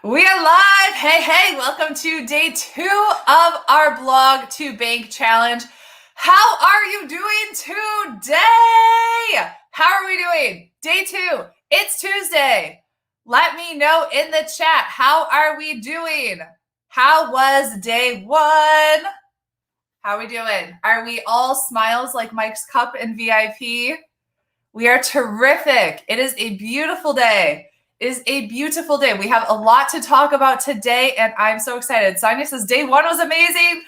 We are live. Hey, welcome to day 2 of our Blog to Bank Challenge. How are you doing today? How are we doing? Day 2. It's Tuesday. Let me know in the chat. How are we doing? How was day 1? How are we doing? Are we all smiles like Mike's Cup and VIP? We are terrific. It is a beautiful day. It is a beautiful day. We have a lot to talk about today, and I'm so excited. Sonia says, day 1 was amazing.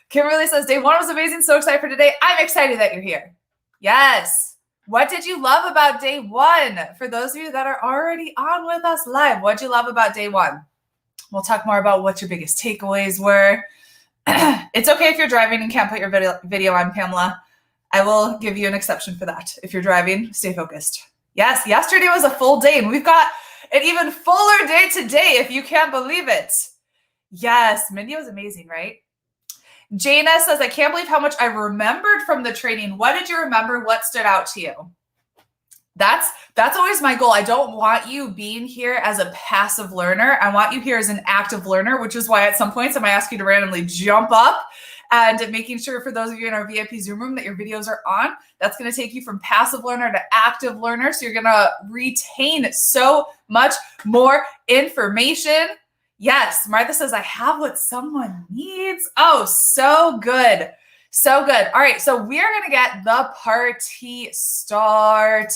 Kimberly says, day 1 was amazing. So excited for today. I'm excited that you're here. Yes. What did you love about day 1? For those of you that are already on with us live, what did you love about day 1? We'll talk more about what your biggest takeaways were. It's okay if you're driving and can't put your video on, Pamela. I will give you an exception for that. If you're driving, stay focused. Yes, yesterday was a full day, and we've got an even fuller day today, if you can't believe it. Yes, Mindy was amazing, right? Jana says, I can't believe how much I remembered from the training. What did you remember? What stood out to you? That's always my goal. I don't want you being here as a passive learner. I want you here as an active learner, which is why at some points I might ask you to randomly jump up and making sure for those of you in our VIP Zoom room that your videos are on. That's going to take you from passive learner to active learner. So you're going to retain so much more information. Yes, Martha says, I have what someone needs. Oh, so good. So good. All right, so we are going to get the party started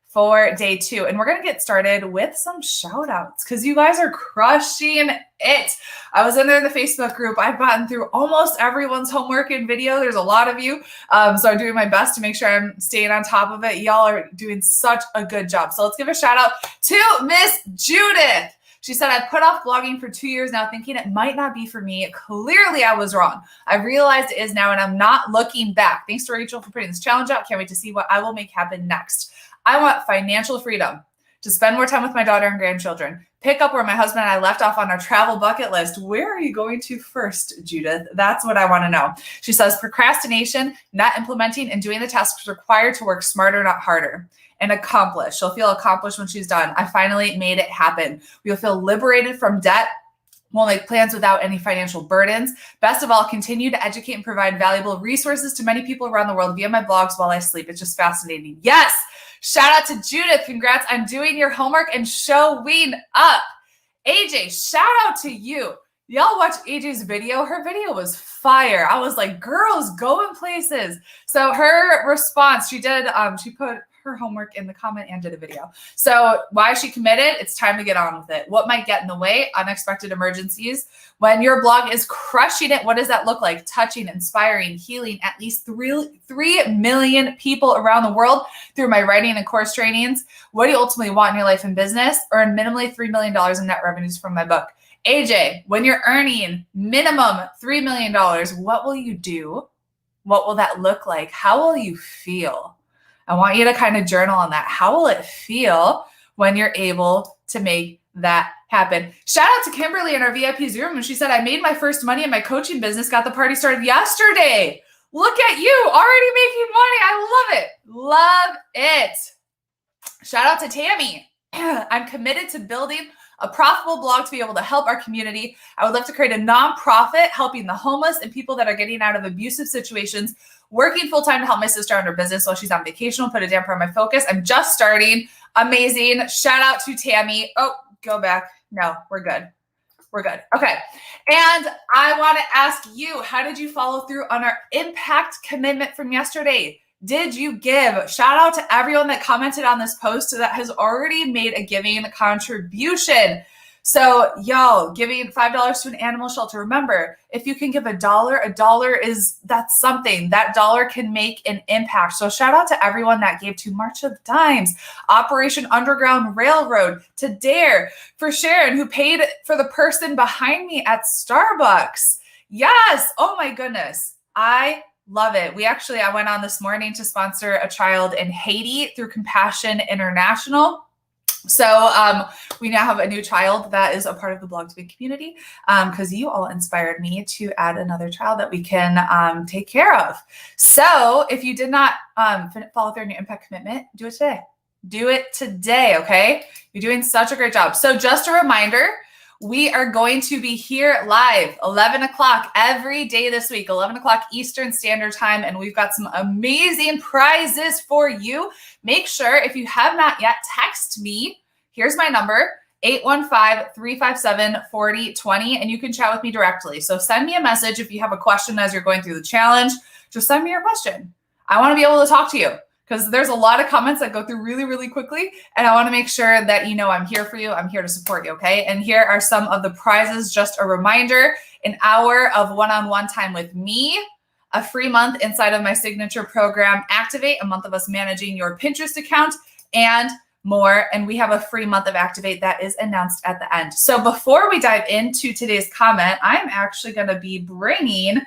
for day 2. And we're going to get started with some shout outs because you guys are crushing it. I was in there in the Facebook group. I've gotten through almost everyone's homework and video. There's a lot of you. So I'm doing my best to make sure I'm staying on top of it. Y'all are doing such a good job. So let's give a shout out to Miss Judith. She said, I've put off blogging for 2 years now, thinking it might not be for me. Clearly, I was wrong. I realized it is now, and I'm not looking back. Thanks to Rachel for putting this challenge out. Can't wait to see what I will make happen next. I want financial freedom to spend more time with my daughter and grandchildren. Pick up where my husband and I left off on our travel bucket list. Where are you going to first, Judith? That's what I want to know. She says, procrastination, not implementing and doing the tasks required to work smarter, not harder. And accomplish. She'll feel accomplished when she's done. I finally made it happen. We'll feel liberated from debt. We'll make plans without any financial burdens. Best of all, continue to educate and provide valuable resources to many people around the world via my blogs while I sleep. It's just fascinating. Yes. Shout out to Judith. Congrats on doing your homework and showing up. AJ, shout out to you. Y'all watch AJ's video. Her video was fire. I was like, girls, going places. So her response, she put her homework in the comment and did a video. So why she committed? It's time to get on with it. What might get in the way? Unexpected emergencies. When your blog is crushing it, what does that look like? Touching, inspiring, healing at least 3 million people around the world through my writing and course trainings. What do you ultimately want in your life and business? Earn minimally $3 million in net revenues from my book. AJ, when you're earning minimum $3 million, what will you do? What will that look like? How will you feel? I want you to kind of journal on that. How will it feel when you're able to make that happen? Shout out to Kimberly in our VIP Zoom room. She said, I made my first money in my coaching business, got the party started yesterday. Look at you, already making money. I love it. Love it. Shout out to Tammy. I'm committed to building a profitable blog to be able to help our community. I would love to create a nonprofit helping the homeless and people that are getting out of abusive situations, working full-time to help my sister on her business while she's on vacation. Will put a damper on my focus. I'm just starting. Amazing. Shout out to Tammy. Oh, go back. No, we're good. We're good. Okay. And I want to ask you, how did you follow through on our impact commitment from yesterday? Did you give? Shout out to everyone that commented on this post that has already made a giving contribution. So y'all, giving $5 to an animal shelter. Remember, if you can give that's something. That dollar can make an impact. So shout out to everyone that gave to March of Dimes, Operation Underground Railroad, to Dare, for Sharon, who paid for the person behind me at Starbucks. Yes. Oh my goodness. I love it. I went on this morning to sponsor a child in Haiti through Compassion International. So we now have a new child that is a part of the Blog to Big community because you all inspired me to add another child that we can take care of. So if you did not follow through on your impact commitment, do it today. Do it today, okay? You're doing such a great job. So just a reminder, we are going to be here live 11 o'clock every day this week, 11 o'clock Eastern Standard Time. And we've got some amazing prizes for you. Make sure if you have not yet, text me. Here's my number, 815-357-4020, and you can chat with me directly. So send me a message if you have a question as you're going through the challenge. Just send me your question. I want to be able to talk to you because there's a lot of comments that go through really, really quickly. And I want to make sure that you know I'm here for you. I'm here to support you, okay? And here are some of the prizes. Just a reminder, an hour of one-on-one time with me, a free month inside of my signature program, Activate, a month of us managing your Pinterest account, and more. And we have a free month of Activate that is announced at the end. So before we dive into today's comment, I'm actually going to be bringing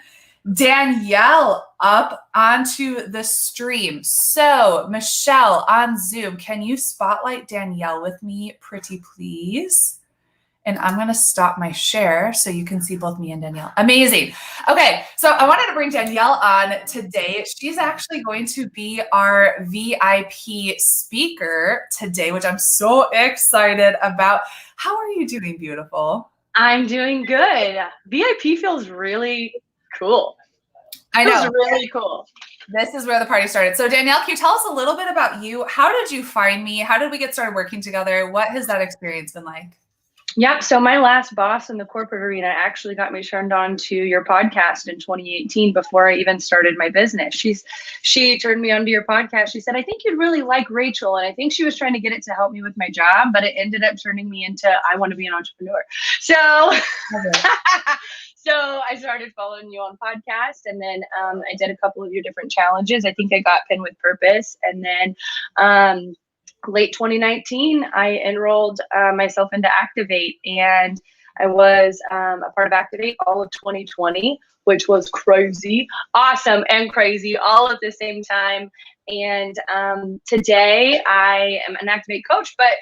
Danielle up onto the stream. So Michelle on Zoom, can you spotlight Danielle with me, pretty please? And I'm going to stop my share so you can see both me and Danielle. Amazing. Okay, so I wanted to bring Danielle on today. She's actually going to be our VIP speaker today, which I'm so excited about. How are you doing, beautiful? I'm doing good. VIP feels really cool. I know. It's really cool. This is where the party started. So Danielle, can you tell us a little bit about you? How did you find me? How did we get started working together? What has that experience been like? Yep. So my last boss in the corporate arena actually got me turned on to your podcast in 2018 before I even started my business. She turned me on to your podcast. She said, I think you'd really like Rachel. And I think she was trying to get it to help me with my job, but it ended up turning me into, I want to be an entrepreneur. So, so I started following you on podcast, and then I did a couple of your different challenges. I think I got Pin with Purpose. And then, late 2019, I enrolled myself into Activate, and I was a part of Activate all of 2020, which was crazy, awesome and crazy all at the same time. And today I am an Activate coach, but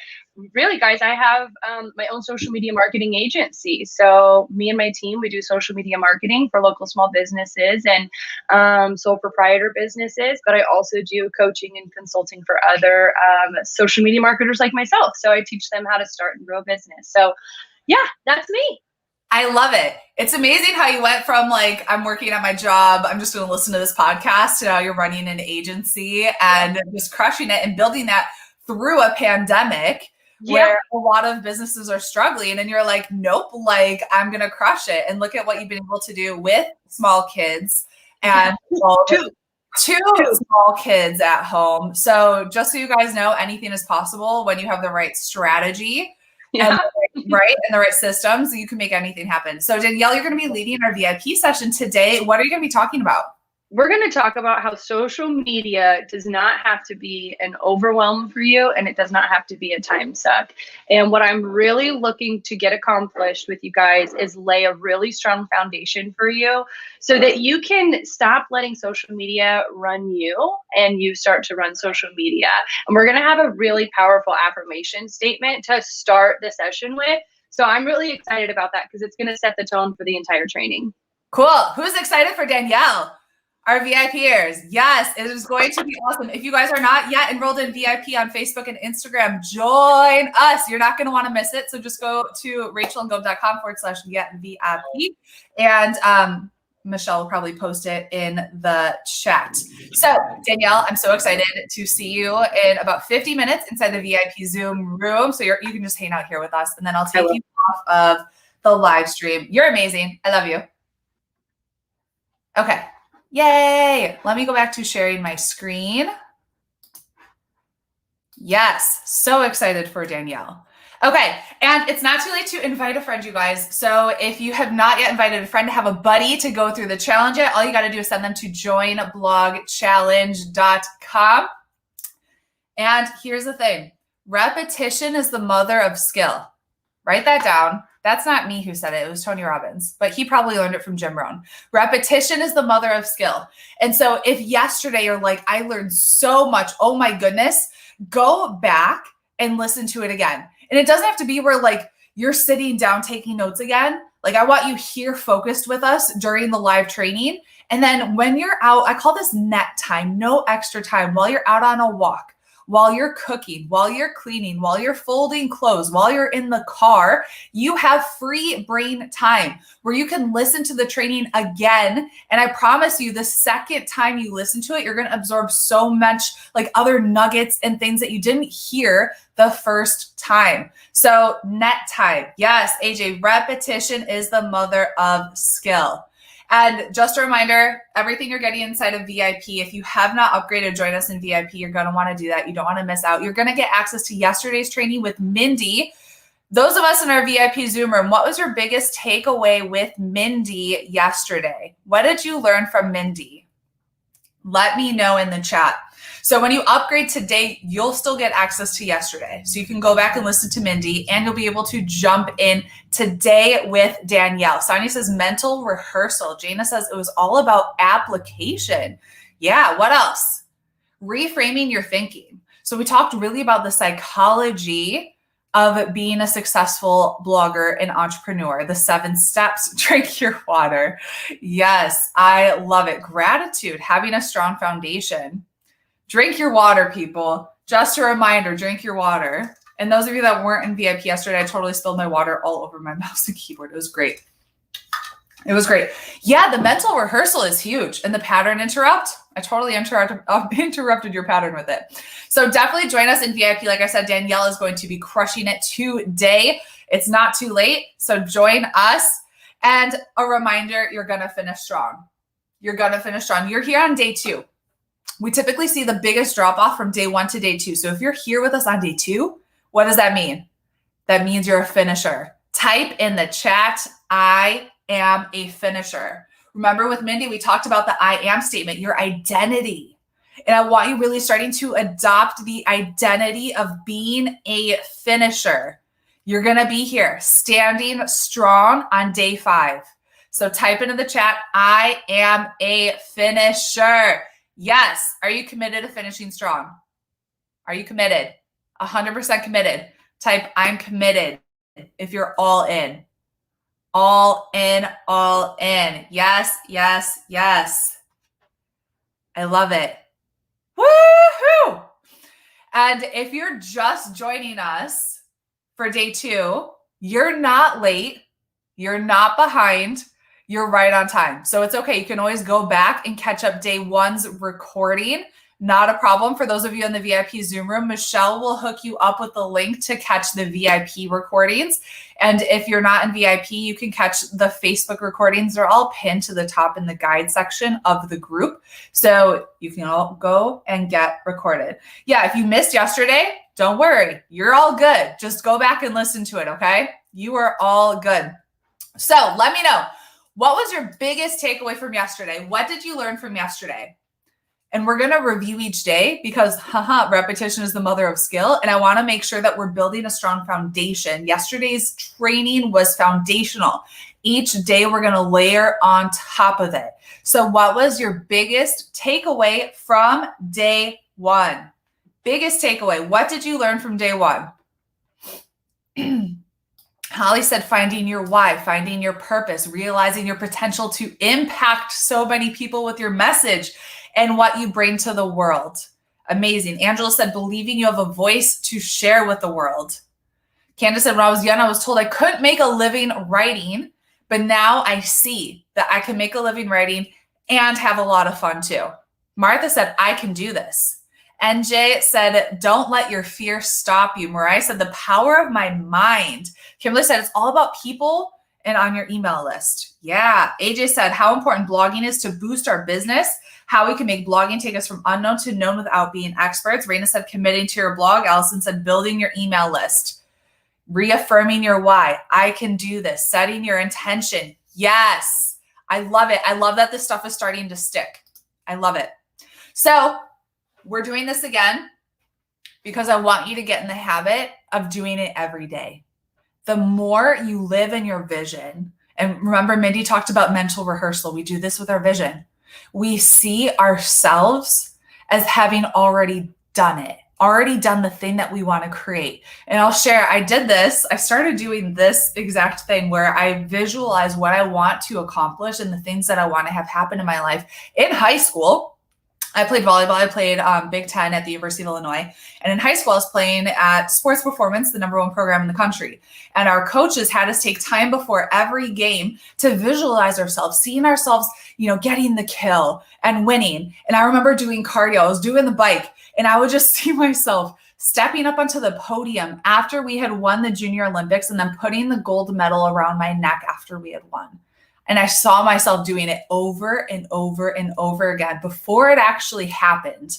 really, guys, I have my own social media marketing agency. So me and my team, we do social media marketing for local small businesses and sole proprietor businesses. But I also do coaching and consulting for other social media marketers like myself. So I teach them how to start and grow a business. So yeah, that's me. I love it. It's amazing how you went from like, I'm working at my job, I'm just going to listen to this podcast, to now you're running an agency and just crushing it and building that through a pandemic. Where a lot of businesses are struggling, and you're like, nope, like I'm going to crush it. And look at what you've been able to do with small kids and two small kids at home. So just so you guys know, anything is possible when you have the right strategy and and the right systems. You can make anything happen. So Danielle, you're going to be leading our VIP session today. What are you going to be talking about? We're going to talk about how social media does not have to be an overwhelm for you, and it does not have to be a time suck. And what I'm really looking to get accomplished with you guys is lay a really strong foundation for you so that you can stop letting social media run you and you start to run social media. And we're going to have a really powerful affirmation statement to start the session with. So I'm really excited about that because it's going to set the tone for the entire training. Cool. Who's excited for Danielle? Our VIPers. Yes, it is going to be awesome. If you guys are not yet enrolled in VIP on Facebook and Instagram, join us. You're not going to want to miss it. So just go to rachelandgove.com/get-VIP. And Michelle will probably post it in the chat. So Danielle, I'm so excited to see you in about 50 minutes inside the VIP Zoom room. So you can just hang out here with us, and then I'll take you off of the live stream. You're amazing. I love you. Okay. Yay. Let me go back to sharing my screen. Yes. So excited for Danielle. Okay. And it's not too late to invite a friend, you guys. So if you have not yet invited a friend to have a buddy to go through the challenge yet, all you got to do is send them to joinblogchallenge.com. And here's the thing. Repetition is the mother of skill. Write that down. That's not me who said it. It was Tony Robbins, but he probably learned it from Jim Rohn. Repetition is the mother of skill. And so if yesterday you're like, I learned so much, oh my goodness, go back and listen to it again. And it doesn't have to be where like you're sitting down taking notes again. Like I want you here focused with us during the live training. And then when you're out, I call this net time, no extra time, while you're out on a walk, while you're cooking, while you're cleaning, while you're folding clothes, while you're in the car, you have free brain time where you can listen to the training again. And I promise you, the second time you listen to it, you're going to absorb so much like other nuggets and things that you didn't hear the first time. So net time. Yes, AJ, repetition is the mother of skill. And just a reminder, everything you're getting inside of VIP, if you have not upgraded, join us in VIP. You're going to want to do that. You don't want to miss out. You're going to get access to yesterday's training with Mindy. Those of us in our VIP Zoom room, what was your biggest takeaway with Mindy yesterday? What did you learn from Mindy? Let me know in the chat. So when you upgrade today, you'll still get access to yesterday. So you can go back and listen to Mindy, and you'll be able to jump in today with Danielle. Sonia says mental rehearsal. Jana says it was all about application. Yeah, what else? Reframing your thinking. So we talked really about the psychology of being a successful blogger and entrepreneur, the 7 steps. Drink your water. Yes, I love it. Gratitude, having a strong foundation. Drink your water, people. Just a reminder, drink your water. And those of you that weren't in VIP yesterday, I totally spilled my water all over my mouse and keyboard. It was great. It was great. Yeah, the mental rehearsal is huge. And the pattern interrupt, I totally interrupted your pattern with it. So definitely join us in VIP. Like I said, Danielle is going to be crushing it today. It's not too late. So join us. And a reminder, you're going to finish strong. You're going to finish strong. You're here on day 2. We typically see the biggest drop off from day 1 to day 2. So if you're here with us on day 2, what does that mean? That means you're a finisher. Type in the chat, I am a finisher. Remember with Mindy, we talked about the I am statement, your identity. And I want you really starting to adopt the identity of being a finisher. You're going to be here standing strong on day 5. So type into the chat, I am a finisher. Yes. Are you committed to finishing strong? Are you committed? 100% committed. Type, I'm committed if you're all in. All in, all in. Yes, yes, yes. I love it. Woohoo! And if you're just joining us for day 2, you're not late. You're not behind. You're right on time. So it's okay. You can always go back and catch up day 1's recording. Not a problem. For those of you in the VIP Zoom room, Michelle will hook you up with the link to catch the VIP recordings. And if you're not in VIP, you can catch the Facebook recordings. They're all pinned to the top in the guide section of the group. So you can all go and get recorded. Yeah, if you missed yesterday, don't worry. You're all good. Just go back and listen to it, okay? You are all good. So let me know. What was your biggest takeaway from yesterday? What did you learn from yesterday? And we're going to review each day because repetition is the mother of skill. And I want to make sure that we're building a strong foundation. Yesterday's training was foundational. Each day we're going to layer on top of it. So what was your biggest takeaway from day 1? Biggest takeaway. What did you learn from day 1? Holly said, finding your why, finding your purpose, realizing your potential to impact so many people with your message and what you bring to the world. Amazing. Angela said, believing you have a voice to share with the world. Candace said, when I was young, I was told I couldn't make a living writing, but now I see that I can make a living writing and have a lot of fun too. Martha said, I can do this. NJ said, don't let your fear stop you. Mariah said, the power of my mind. Kimberly said, it's all about people and on your email list. Yeah. AJ said, how important blogging is to boost our business, how we can make blogging take us from unknown to known without being experts. Raina said, committing to your blog. Allison said, building your email list. Reaffirming your why. I can do this. Setting your intention. Yes. I love it. I love that this stuff is starting to stick. I love it. So we're doing this again because I want you to get in the habit of doing it every day. The more you live in your vision, and remember, Mindy talked about mental rehearsal. We do this with our vision. We see ourselves as having already done it, already done the thing that we want to create. And I'll share, I did this. I started doing this exact thing where I visualize what I want to accomplish and the things that I want to have happen in my life in high school. I played volleyball. I played Big Ten at the University of Illinois. And in high school, I was playing at Sports Performance, the #1 program in the country. And our coaches had us take time before every game to visualize ourselves, seeing ourselves, getting the kill and winning. And I remember doing cardio. I was doing the bike, and I would just see myself stepping up onto the podium after we had won the Junior Olympics and then putting the gold medal around my neck after we had won. And I saw myself doing it over and over and over again before it actually happened.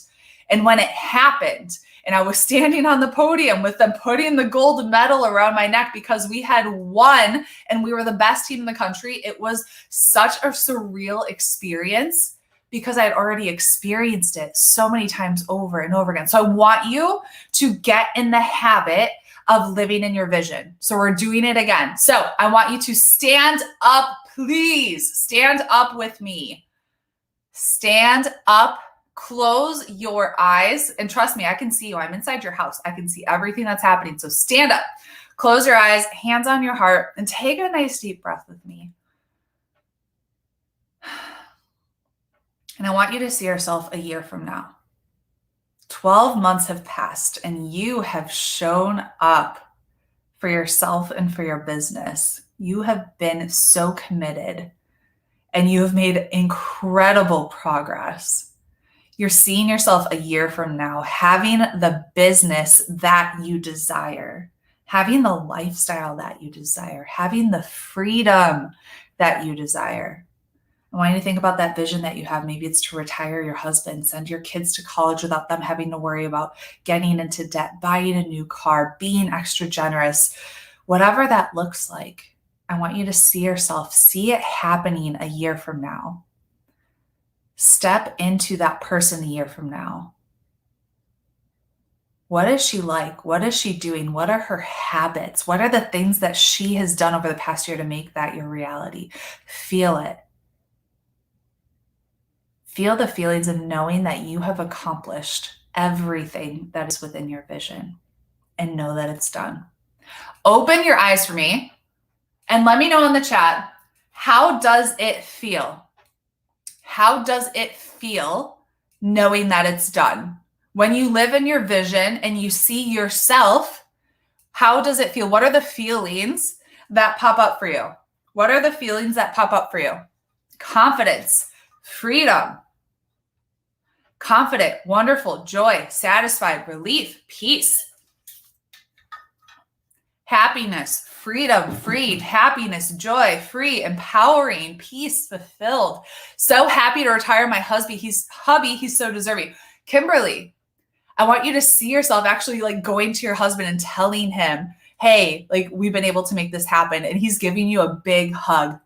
And when it happened, and I was standing on the podium with them putting the gold medal around my neck because we had won and we were the best team in the country, it was such a surreal experience because I had already experienced it so many times over and over again. So I want you to get in the habit of living in your vision. So we're doing it again. So I want you to stand up. Please stand up with me. Stand up, close your eyes, and trust me, I can see you. I'm inside your house. I can see everything that's happening. So stand up, close your eyes, hands on your heart, and take a nice deep breath with me. And I want you to see yourself a year from now. 12 months have passed, and you have shown up for yourself and for your business. You have been so committed and you have made incredible progress. You're seeing yourself a year from now having the business that you desire, having the lifestyle that you desire, having the freedom that you desire. I want you to think about that vision that you have. Maybe it's to retire your husband, send your kids to college without them having to worry about getting into debt, buying a new car, being extra generous, whatever that looks like. I want you to see yourself, see it happening a year from now. Step into that person a year from now. What is she like? What is she doing? What are her habits? What are the things that she has done over the past year to make that your reality? Feel it. Feel the feelings of knowing that you have accomplished everything that is within your vision, and know that it's done. Open your eyes for me and let me know in the chat, how does it feel? How does it feel knowing that it's done? When you live in your vision and you see yourself, how does it feel? What are the feelings that pop up for you? What are the feelings that pop up for you? Confidence, freedom, confident, wonderful, joy, satisfied, relief, peace, happiness, freedom, freed, happiness, joy, free, empowering, peace, fulfilled. So happy to retire my hubby. He's so deserving. Kimberly, I want you to see yourself actually like going to your husband and telling him, hey, like we've been able to make this happen. And he's giving you a big hug.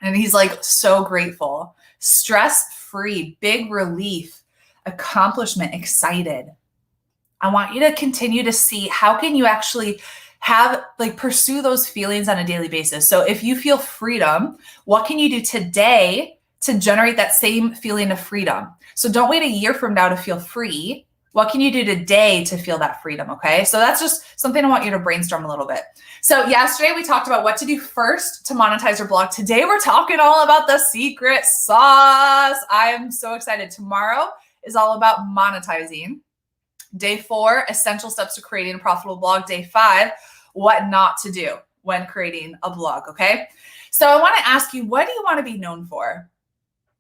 And he's like so grateful, stress-free, big relief, accomplishment, excited. I want you to continue to see how can you actually pursue those feelings on a daily basis. So if you feel freedom, what can you do today to generate that same feeling of freedom? So don't wait a year from now to feel free. What can you do today to feel that freedom? Okay. So that's just something I want you to brainstorm a little bit. So yesterday we talked about what to do first to monetize your blog. Today we're talking all about the secret sauce. I am so excited. Tomorrow is all about monetizing. Day 4, essential steps to creating a profitable blog. Day 5, what not to do when creating a blog. Okay. So I want to ask you, what do you want to be known for?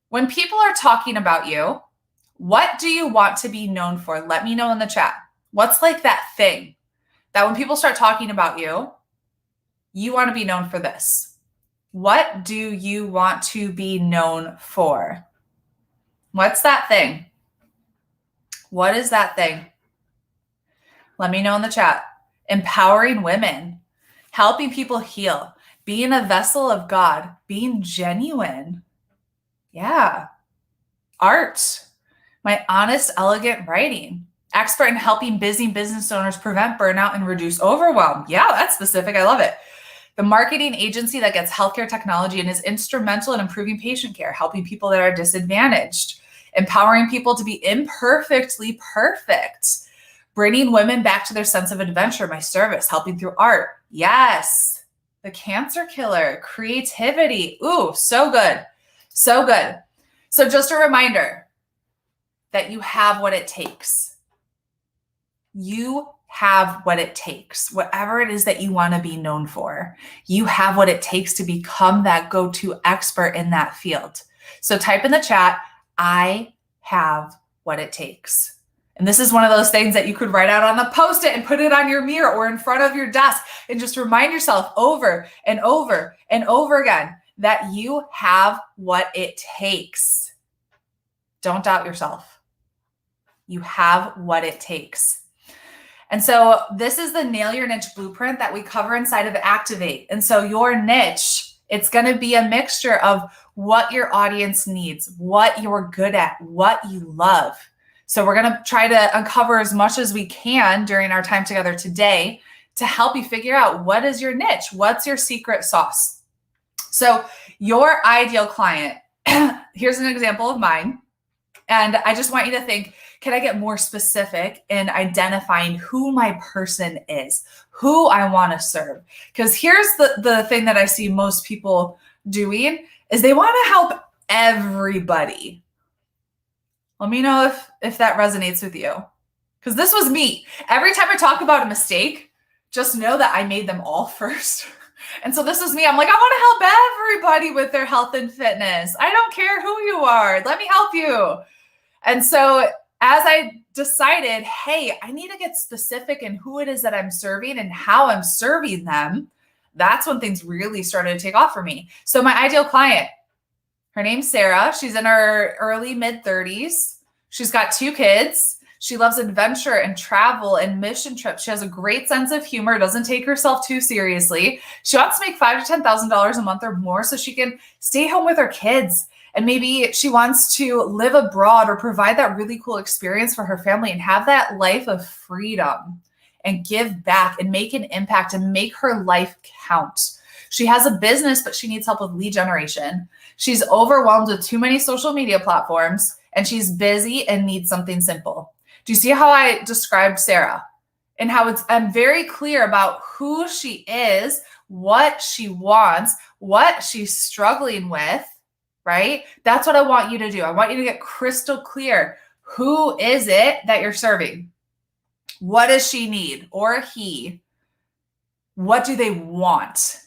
When people are talking about you, what do you want to be known for? Let me know in the chat. What's like that thing that when people start talking about you, you want to be known for this? What do you want to be known for? What's that thing? What is that thing? Let me know in the chat. Empowering women, helping people heal, being a vessel of God, being genuine. Yeah. Art, my honest, elegant writing, expert in helping busy business owners prevent burnout and reduce overwhelm. Yeah, that's specific. I love it. The marketing agency that gets healthcare technology and is instrumental in improving patient care, helping people that are disadvantaged, empowering people to be imperfectly perfect, bringing women back to their sense of adventure, my service, helping through art. Yes. The cancer killer, creativity. Ooh, so good. So good. So just a reminder, that you have what it takes. You have what it takes. Whatever it is that you want to be known for, you have what it takes to become that go-to expert in that field. So type in the chat, I have what it takes. And this is one of those things that you could write out on the Post-it and put it on your mirror or in front of your desk and just remind yourself over and over and over again that you have what it takes. Don't doubt yourself. You have what it takes. And so this is the Nail Your Niche blueprint that we cover inside of Activate. And so your niche, it's going to be a mixture of what your audience needs, what you're good at, what you love. So we're going to try to uncover as much as we can during our time together today to help you figure out what is your niche, what's your secret sauce. So your ideal client, here's an example of mine. And I just want you to think, can I get more specific in identifying who my person is, who I want to serve? Because here's the thing that I see most people doing is they want to help everybody. Let me know if that resonates with you. Because this was me. Every time I talk about a mistake, just know that I made them all first. And so this is me. I'm like, I want to help everybody with their health and fitness. I don't care who you are. Let me help you. And so as I decided, hey, I need to get specific in who it is that I'm serving and how I'm serving them, that's when things really started to take off for me. So my ideal client, her name's Sarah. She's in her early mid-30s. She's got 2 kids. She loves adventure and travel and mission trips. She has a great sense of humor, doesn't take herself too seriously. She wants to make $5,000 to $10,000 a month or more so she can stay home with her kids. And maybe she wants to live abroad or provide that really cool experience for her family and have that life of freedom and give back and make an impact and make her life count. She has a business, but she needs help with lead generation. She's overwhelmed with too many social media platforms and she's busy and needs something simple. Do you see how I described Sarah and how I'm very clear about who she is, what she wants, what she's struggling with, right? That's what I want you to do. I want you to get crystal clear. Who is it that you're serving? What does she need or he? What do they want?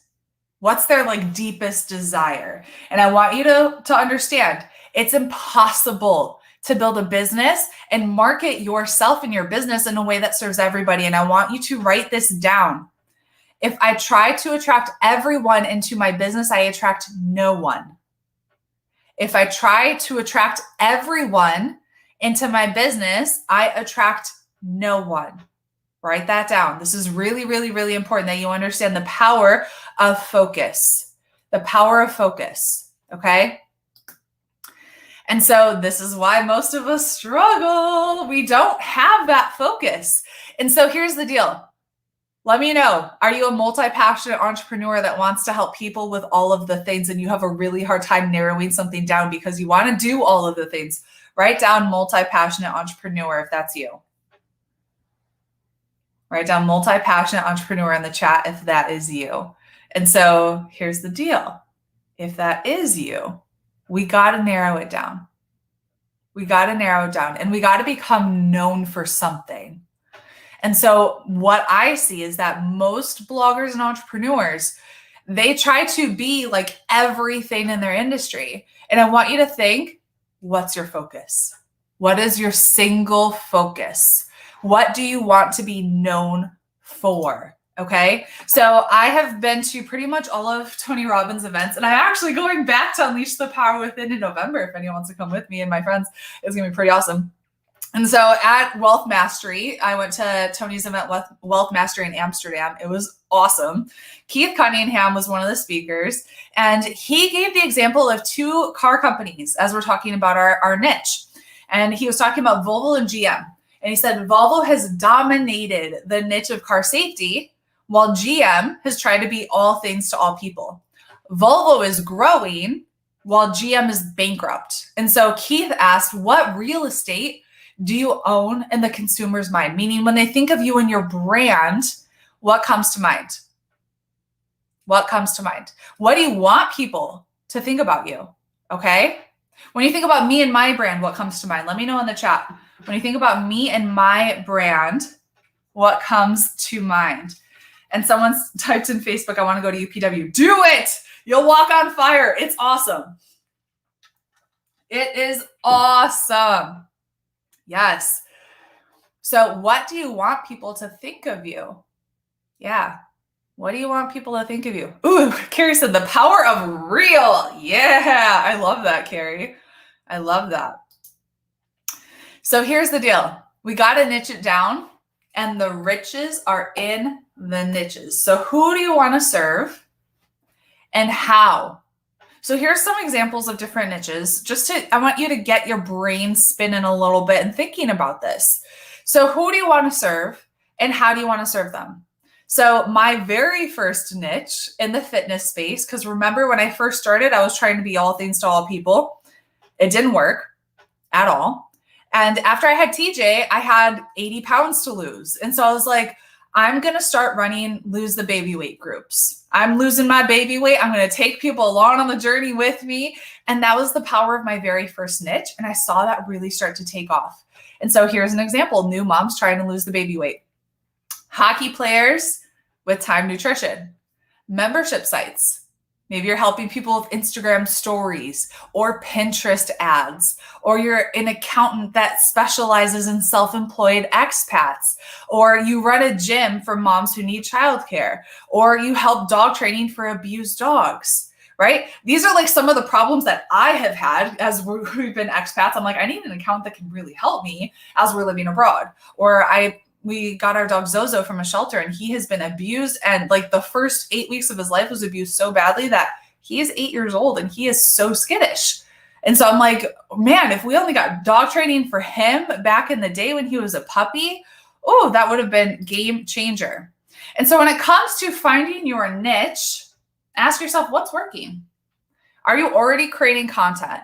What's their deepest desire? And I want you to understand it's impossible to build a business and market yourself and your business in a way that serves everybody. And I want you to write this down. If I try to attract everyone into my business, I attract no one. If I try to attract everyone into my business, I attract no one. Write that down. This is really, really, really important that you understand the power of focus. The power of focus, okay? And so this is why most of us struggle. We don't have that focus. And so here's the deal. Let me know. Are you a multi-passionate entrepreneur that wants to help people with all of the things and you have a really hard time narrowing something down because you want to do all of the things? Write down multi-passionate entrepreneur if that's you. Write down multi-passionate entrepreneur in the chat if that is you. And so here's the deal. If that is you, we got to narrow it down. We got to narrow it down and we got to become known for something. And so what I see is that most bloggers and entrepreneurs, they try to be like everything in their industry. And I want you to think, what's your focus? What is your single focus? What do you want to be known for? Okay. So I have been to pretty much all of Tony Robbins' events, and I'm actually going back to Unleash the Power Within in November. If anyone wants to come with me and my friends, it's going to be pretty awesome. And so at Wealth Mastery, I went to Tony's event with Wealth Mastery in Amsterdam. It was awesome. Keith Cunningham was one of the speakers, and he gave the example of 2 car companies as we're talking about our niche. And he was talking about Volvo and GM. And he said Volvo has dominated the niche of car safety, while GM has tried to be all things to all people. Volvo is growing while GM is bankrupt. And so Keith asked, what real estate do you own in the consumer's mind? Meaning when they think of you and your brand, what comes to mind? What comes to mind? What do you want people to think about you? Okay. When you think about me and my brand, what comes to mind? Let me know in the chat. When you think about me and my brand, what comes to mind? And someone's typed in Facebook, I want to go to UPW. Do it! You'll walk on fire. It's awesome. It is awesome. Yes. So what do you want people to think of you? Yeah. What do you want people to think of you? Ooh, Carrie said the power of real. Yeah. I love that, Carrie. I love that. So here's the deal. We got to niche it down, and the riches are in the niches. So who do you want to serve and how? So here's some examples of different niches. I want you to get your brain spinning a little bit and thinking about this. So who do you want to serve and how do you want to serve them? So my very first niche in the fitness space, because remember when I first started, I was trying to be all things to all people. It didn't work at all. And after I had TJ, I had 80 pounds to lose. And so I was like, I'm going to start running lose the baby weight groups. I'm losing my baby weight. I'm going to take people along on the journey with me. And that was the power of my very first niche. And I saw that really start to take off. And so here's an example. New moms trying to lose the baby weight. Hockey players with Time Nutrition. Membership sites. Maybe you're helping people with Instagram stories or Pinterest ads, or you're an accountant that specializes in self-employed expats, or you run a gym for moms who need childcare, or you help dog training for abused dogs, right? These are like some of the problems that I have had as we've been expats. I'm like, I need an accountant that can really help me as we're living abroad. Or we got our dog Zozo from a shelter, and he has been abused. And like the first 8 weeks of his life was abused so badly that he is 8 years old and he is so skittish. And so I'm like, man, if we only got dog training for him back in the day when he was a puppy, oh, that would have been game changer. And so when it comes to finding your niche, ask yourself, what's working? Are you already creating content?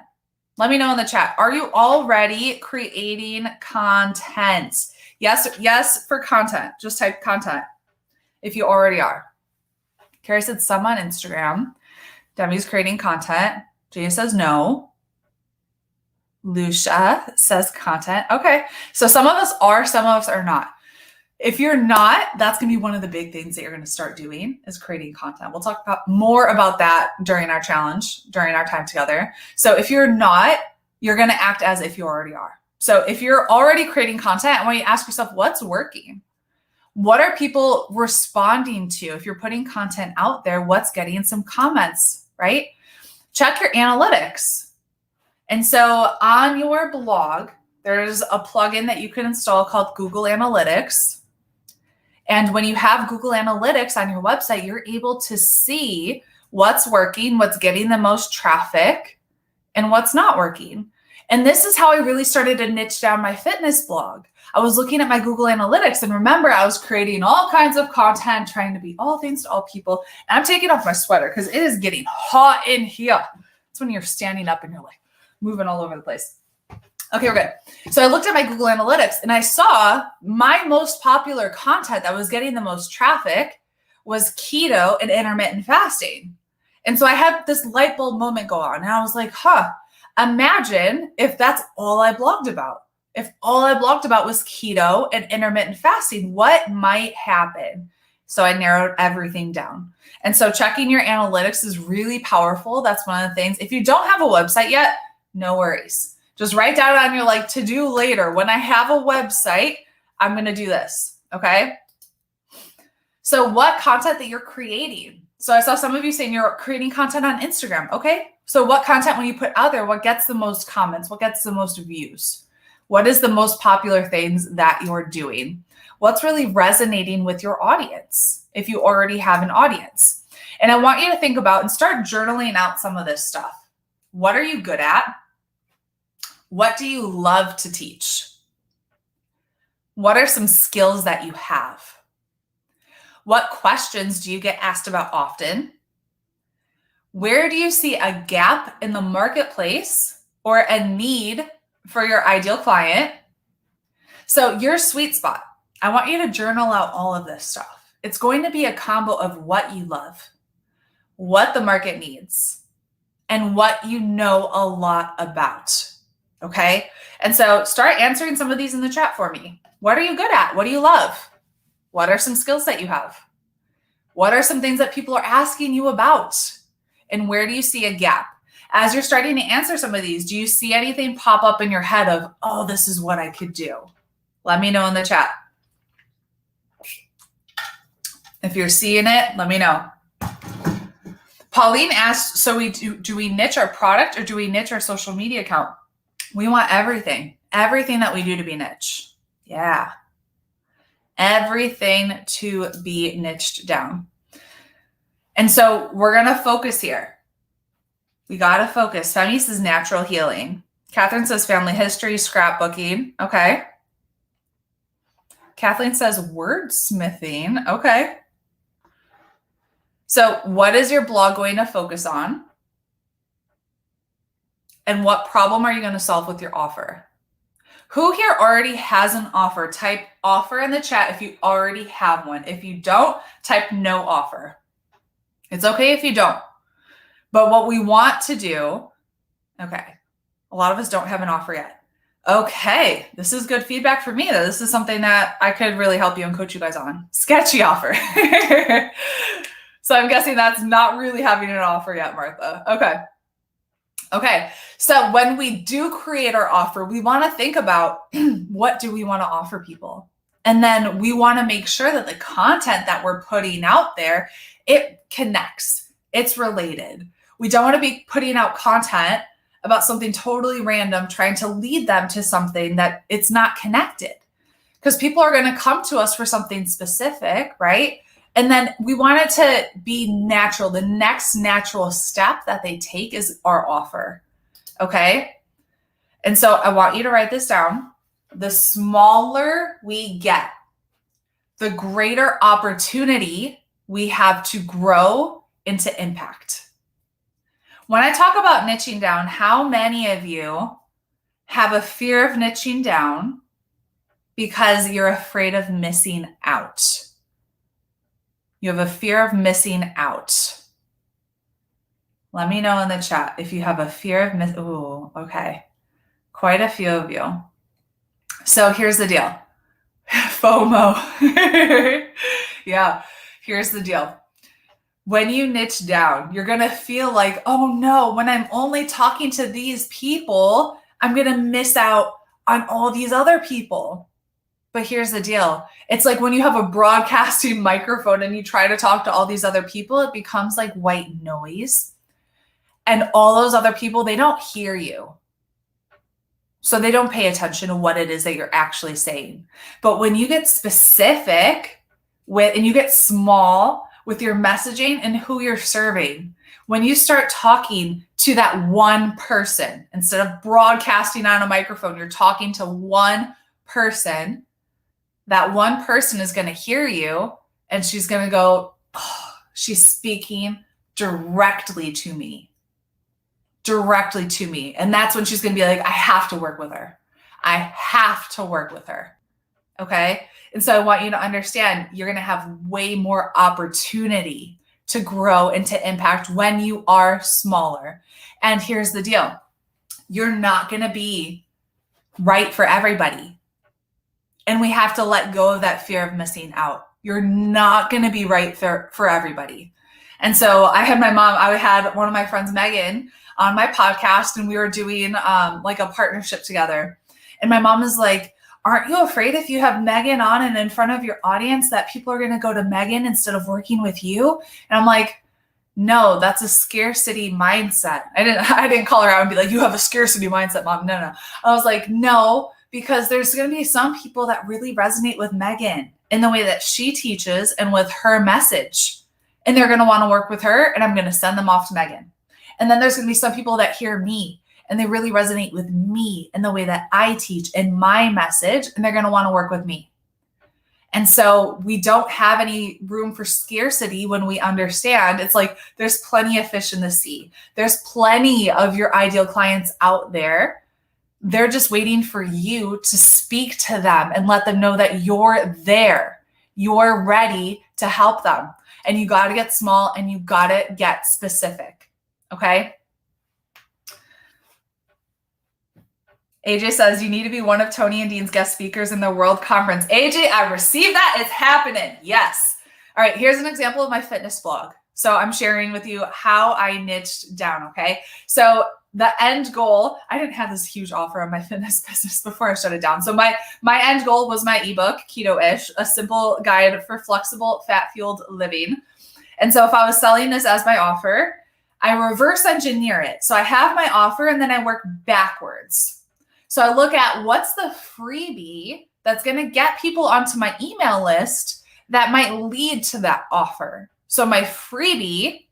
Let me know in the chat. Are you already creating content? Yes, for content. Just type content if you already are. Carrie said some on Instagram. Demi's creating content. Jada says no. Lucia says content. Okay. So some of us are, some of us are not. If you're not, that's going to be one of the big things that you're going to start doing is creating content. We'll talk more about that during our challenge, during our time together. So if you're not, you're going to act as if you already are. So if you're already creating content, I want you to ask yourself, what's working? What are people responding to? If you're putting content out there, what's getting some comments, right? Check your analytics. And so on your blog, there's a plugin that you can install called Google Analytics. And when you have Google Analytics on your website, you're able to see what's working, what's getting the most traffic, and what's not working. And this is how I really started to niche down my fitness blog. I was looking at my Google Analytics, and remember, I was creating all kinds of content, trying to be all things to all people. And I'm taking off my sweater because it is getting hot in here. It's when you're standing up and you're like moving all over the place. Okay, we're good. So I looked at my Google Analytics and I saw my most popular content that was getting the most traffic was keto and intermittent fasting. And so I had this light bulb moment go on, and I was like, imagine if that's all I blogged about. If all I blogged about was keto and intermittent fasting, what might happen? So I narrowed everything down. And so checking your analytics is really powerful. That's one of the things. If you don't have a website yet, no worries. Just write down on your to do later. When I have a website, I'm going to do this. Okay. So what content that you're creating? So I saw some of you saying you're creating content on Instagram. Okay. So what content, when you put out there, what gets the most comments? What gets the most views? What is the most popular things that you're doing? What's really resonating with your audience if you already have an audience? And I want you to think about and start journaling out some of this stuff. What are you good at? What do you love to teach? What are some skills that you have? What questions do you get asked about often? Where do you see a gap in the marketplace or a need for your ideal client? So your sweet spot, I want you to journal out all of this stuff. It's going to be a combo of what you love, what the market needs, and what you know a lot about. Okay? And so start answering some of these in the chat for me. What are you good at? What do you love? What are some skills that you have? What are some things that people are asking you about? And where do you see a gap? As you're starting to answer some of these, do you see anything pop up in your head of, oh, this is what I could do? Let me know in the chat. If you're seeing it, let me know. Pauline asked, so do we niche our product or do we niche our social media account? We want everything that we do to be niche. Yeah. Everything to be niched down. And so we're going to focus here. We got to focus. Femi says natural healing. Catherine says family history, scrapbooking. Okay. Kathleen says wordsmithing. Okay. So what is your blog going to focus on? And what problem are you going to solve with your offer? Who here already has an offer? Type offer in the chat if you already have one. If you don't, type no offer. It's okay if you don't. But what we want to do, okay, a lot of us don't have an offer yet. Okay, this is good feedback for me. This is something that I could really help you and coach you guys on. Sketchy offer. So I'm guessing that's not really having an offer yet, Martha. Okay. Okay, so when we do create our offer, we want to think about what do we want to offer people? And then we want to make sure that the content that we're putting out there, it connects, it's related. We don't want to be putting out content about something totally random, trying to lead them to something that it's not connected. Because people are going to come to us for something specific, right? And then we want it to be natural. The next natural step that they take is our offer. Okay? And so I want you to write this down. The smaller we get, the greater opportunity we have to grow into impact. When I talk about niching down, how many of you have a fear of niching down because you're afraid of missing out? You have a fear of missing out. Let me know in the chat if you have a fear of ooh, okay. Quite a few of you. So here's the deal. FOMO. Yeah, here's the deal. When you niche down, you're going to feel like, oh no, when I'm only talking to these people, I'm going to miss out on all these other people. But here's the deal. It's like when you have a broadcasting microphone and you try to talk to all these other people, it becomes like white noise. And all those other people, they don't hear you. So they don't pay attention to what it is that you're actually saying. But when you get specific and you get small with your messaging and who you're serving, when you start talking to that one person, instead of broadcasting on a microphone, you're talking to one person. That one person is going to hear you and she's going to go, oh, she's speaking directly to me. Directly to me. And that's when she's going to be like, I have to work with her. I have to work with her. Okay. And so I want you to understand you're going to have way more opportunity to grow and to impact when you are smaller. And here's the deal. You're not going to be right for everybody. And we have to let go of that fear of missing out. You're not going to be right for everybody. And so I had one of my friends, Megan, on my podcast, and we were doing like a partnership together. And my mom is like, aren't you afraid if you have Megan on and in front of your audience that people are going to go to Megan instead of working with you? And I'm like, no, that's a scarcity mindset. I didn't call her out and be like, you have a scarcity mindset, Mom. No. I was like, no, because there's going to be some people that really resonate with Megan in the way that she teaches and with her message. And they're going to want to work with her, and I'm going to send them off to Megan. And then there's going to be some people that hear me and they really resonate with me in the way that I teach and my message, and they're going to want to work with me. And so we don't have any room for scarcity when we understand it's like there's plenty of fish in the sea. There's plenty of your ideal clients out there. They're just waiting for you to speak to them and let them know that you're there. You're ready to help them. And you got to get small and you got to get specific. Okay? AJ says, you need to be one of Tony and Dean's guest speakers in the World Conference. AJ, I received that. It's happening. Yes. All right, here's an example of my fitness blog. So I'm sharing with you how I niched down, okay? So the end goal, I didn't have this huge offer on my fitness business before I shut it down. So my end goal was my ebook, Keto-ish, a simple guide for flexible, fat-fueled living. And so if I was selling this as my offer, I reverse engineer it. So I have my offer and then I work backwards. So I look at what's the freebie that's going to get people onto my email list that might lead to that offer. So my freebie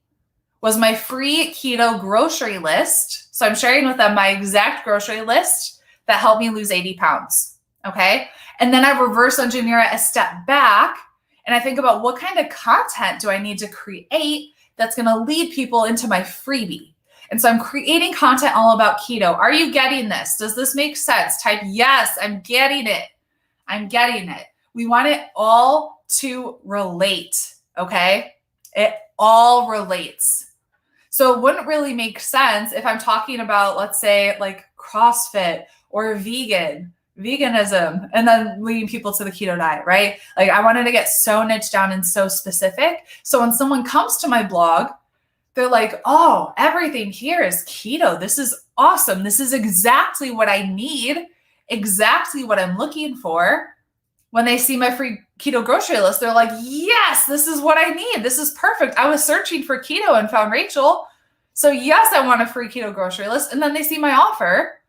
was my free keto grocery list. So I'm sharing with them my exact grocery list that helped me lose 80 pounds. Okay. And then I reverse engineer it a step back and I think about what kind of content do I need to create that's going to lead people into my freebie. And so I'm creating content all about keto. Are you getting this? Does this make sense? Type yes, I'm getting it. I'm getting it. We want it all to relate. Okay. It all relates. So it wouldn't really make sense if I'm talking about, let's say, like CrossFit or veganism, and then leading people to the keto diet, right? Like I wanted to get so niche down and so specific. So when someone comes to my blog, they're like, oh, everything here is keto. This is awesome. This is exactly what I need, exactly what I'm looking for. When they see my free keto grocery list, they're like, yes, this is what I need. This is perfect. I was searching for keto and found Rachel. So yes, I want a free keto grocery list. And then they see my offer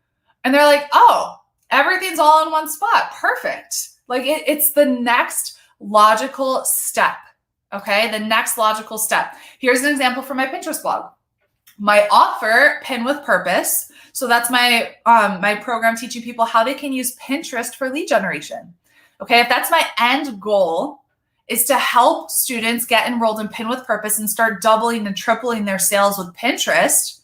and they're like, oh, everything's all in one spot. Perfect. Like it's the next logical step. Okay. The next logical step. Here's an example from my Pinterest blog. My offer, Pin with Purpose. So that's my program teaching people how they can use Pinterest for lead generation. Okay, if that's my end goal is to help students get enrolled in Pin with Purpose and start doubling and tripling their sales with Pinterest,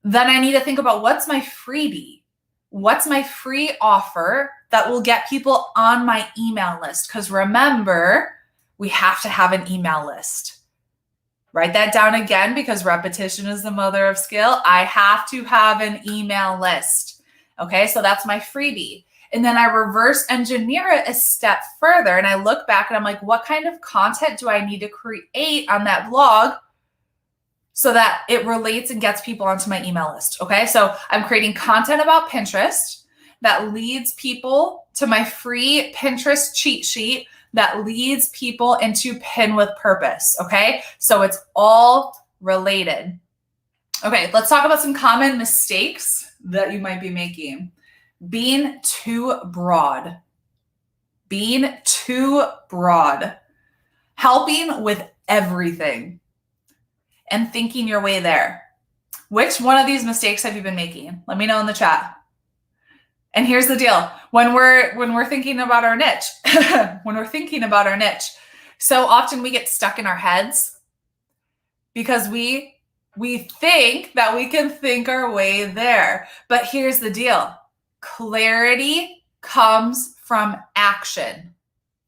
then I need to think about what's my freebie? What's my free offer that will get people on my email list? Because remember, we have to have an email list. Write that down again because repetition is the mother of skill. I have to have an email list. Okay, so that's my freebie. And then I reverse engineer it a step further. And I look back and I'm like, what kind of content do I need to create on that blog so that it relates and gets people onto my email list? Okay. So I'm creating content about Pinterest that leads people to my free Pinterest cheat sheet that leads people into Pin with Purpose. Okay. So it's all related. Okay. Let's talk about some common mistakes that you might be making. Being too broad. Being too broad. Helping with everything and thinking your way there. Which one of these mistakes have you been making? Let me know in the chat. And here's the deal. When we're thinking about our niche, so often we get stuck in our heads because we think that we can think our way there. But here's the deal. Clarity comes from action.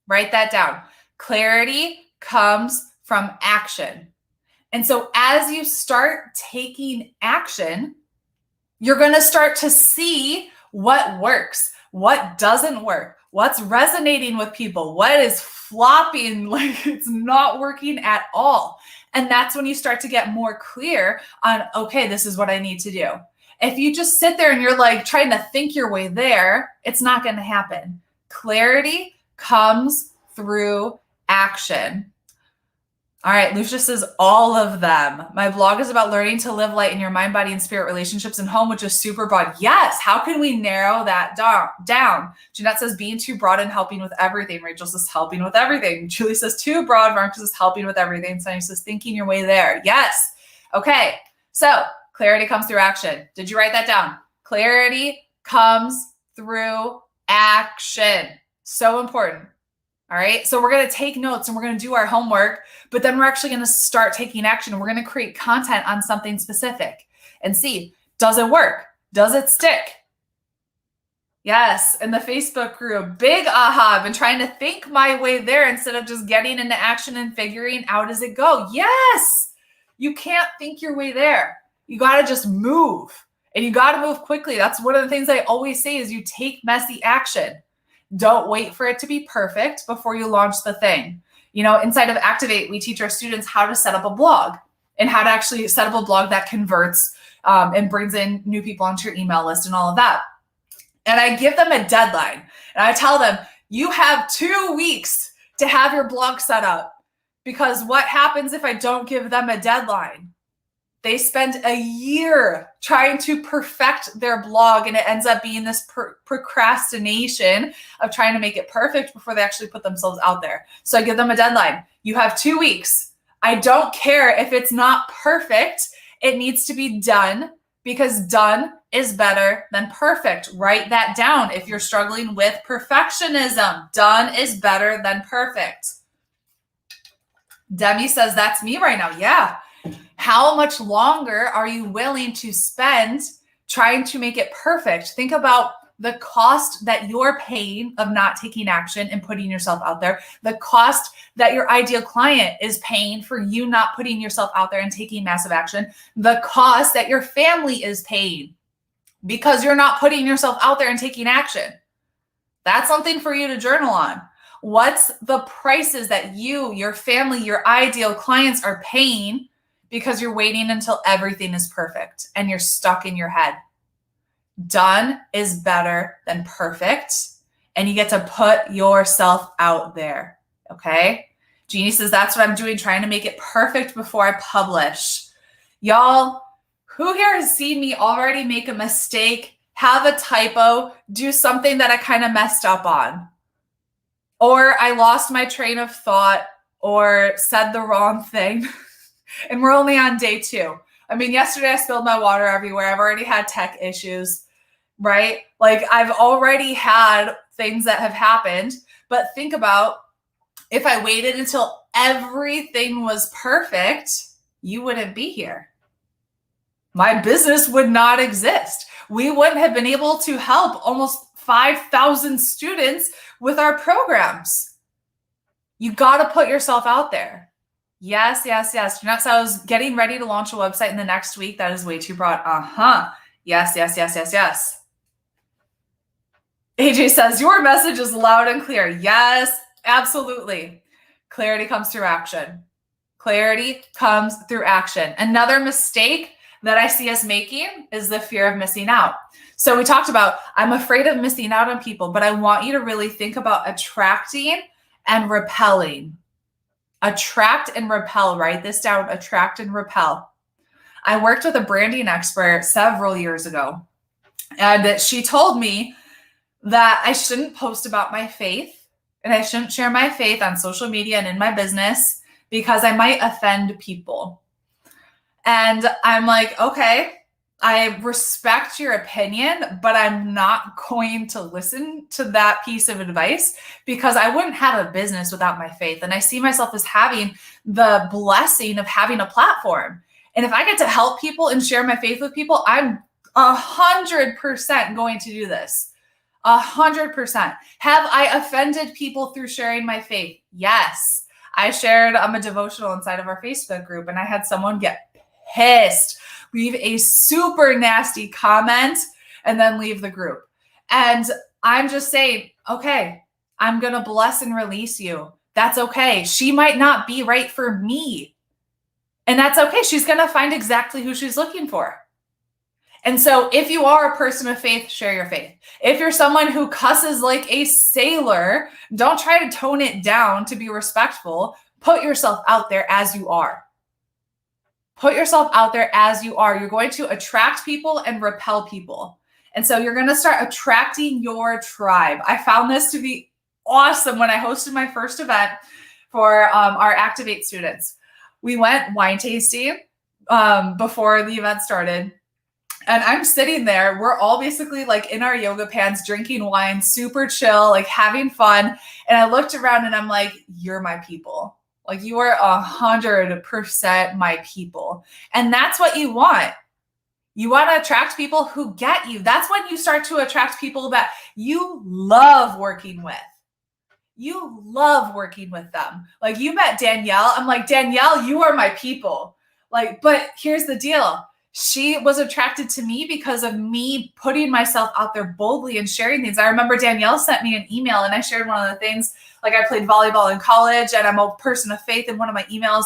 Write that down. Clarity comes from action. And so as you start taking action, you're going to start to see what works, what doesn't work, what's resonating with people, what is flopping, like it's not working at all. And that's when you start to get more clear on, okay, this is what I need to do. If you just sit there and you're like trying to think your way there, it's not going to happen. Clarity comes through action. All right, Lucia says all of them. My blog is about learning to live light in your mind, body, and spirit relationships and home, which is super broad. Yes, how can we narrow that down? Jeanette says being too broad and helping with everything. Rachel says helping with everything. Julie says too broad. Veronica says helping with everything. Sunny says thinking your way there. Yes. Okay, so clarity comes through action. Did you write that down? Clarity comes through action. So important. All right. So we're going to take notes and we're going to do our homework, but then we're actually going to start taking action. We're going to create content on something specific and see, does it work? Does it stick? Yes. In the Facebook group, big aha. I've been trying to think my way there instead of just getting into action and figuring out as it go. Yes. You can't think your way there. You got to just move. And you got to move quickly. That's one of the things I always say is you take messy action. Don't wait for it to be perfect before you launch the thing. Inside of Activate, we teach our students how to set up a blog and how to actually set up a blog that converts and brings in new people onto your email list and all of that. And I give them a deadline. And I tell them, you have 2 weeks to have your blog set up. Because what happens if I don't give them a deadline? They spend a year trying to perfect their blog, and it ends up being this procrastination of trying to make it perfect before they actually put themselves out there. So I give them a deadline. You have 2 weeks. I don't care if it's not perfect. It needs to be done, because done is better than perfect. Write that down if you're struggling with perfectionism. Done is better than perfect. Demi says, that's me right now. Yeah. How much longer are you willing to spend trying to make it perfect? Think about the cost that you're paying of not taking action and putting yourself out there, the cost that your ideal client is paying for you not putting yourself out there and taking massive action, the cost that your family is paying because you're not putting yourself out there and taking action. That's something for you to journal on. What's the prices that you, your family, your ideal clients are paying because you're waiting until everything is perfect and you're stuck in your head? Done is better than perfect, and you get to put yourself out there, okay? Jeannie says, that's what I'm doing, trying to make it perfect before I publish. Y'all, who here has seen me already make a mistake, have a typo, do something that I kind of messed up on? Or I lost my train of thought or said the wrong thing. And we're only on day 2. I mean, yesterday I spilled my water everywhere. I've already had tech issues, right? Like I've already had things that have happened. But think about if I waited until everything was perfect, you wouldn't be here. My business would not exist. We wouldn't have been able to help almost 5,000 students with our programs. You got to put yourself out there. Yes, yes, yes. Jeanette said I was getting ready to launch a website in the next week. That is way too broad. Yes, yes, yes, yes, yes. AJ says, your message is loud and clear. Yes, absolutely. Clarity comes through action. Clarity comes through action. Another mistake that I see us making is the fear of missing out. So we talked about, I'm afraid of missing out on people, but I want you to really think about attracting and repelling. Attract and repel. Write this down. Attract and repel. I worked with a branding expert several years ago, and she told me that I shouldn't post about my faith and I shouldn't share my faith on social media and in my business because I might offend people. And I'm like, okay, I respect your opinion, but I'm not going to listen to that piece of advice because I wouldn't have a business without my faith. And I see myself as having the blessing of having a platform. And if I get to help people and share my faith with people, I'm 100% going to do this. 100%. Have I offended people through sharing my faith? Yes. I shared a devotional inside of our Facebook group, and I had someone get pissed, leave a super nasty comment, and then leave the group. And I'm just saying, okay, I'm going to bless and release you. That's okay. She might not be right for me. And that's okay. She's going to find exactly who she's looking for. And so if you are a person of faith, share your faith. If you're someone who cusses like a sailor, don't try to tone it down to be respectful. Put yourself out there as you are. Put yourself out there as you are. You're going to attract people and repel people. And so you're going to start attracting your tribe. I found this to be awesome when I hosted my first event for our Activate students. We went wine tasting before the event started. And I'm sitting there. We're all basically like in our yoga pants, drinking wine, super chill, like having fun. And I looked around and I'm like, you're my people. Like you are 100% my people. And that's what you want. You want to attract people who get you. That's when you start to attract people that you love working with. You love working with them. Like you met Danielle. I'm like, Danielle, you are my people. Like, but here's the deal. she was attracted to me because of me putting myself out there boldly and sharing things. I remember Danielle sent me an email and I shared one of the things, like I played volleyball in college and I'm a person of faith. In one of my emails,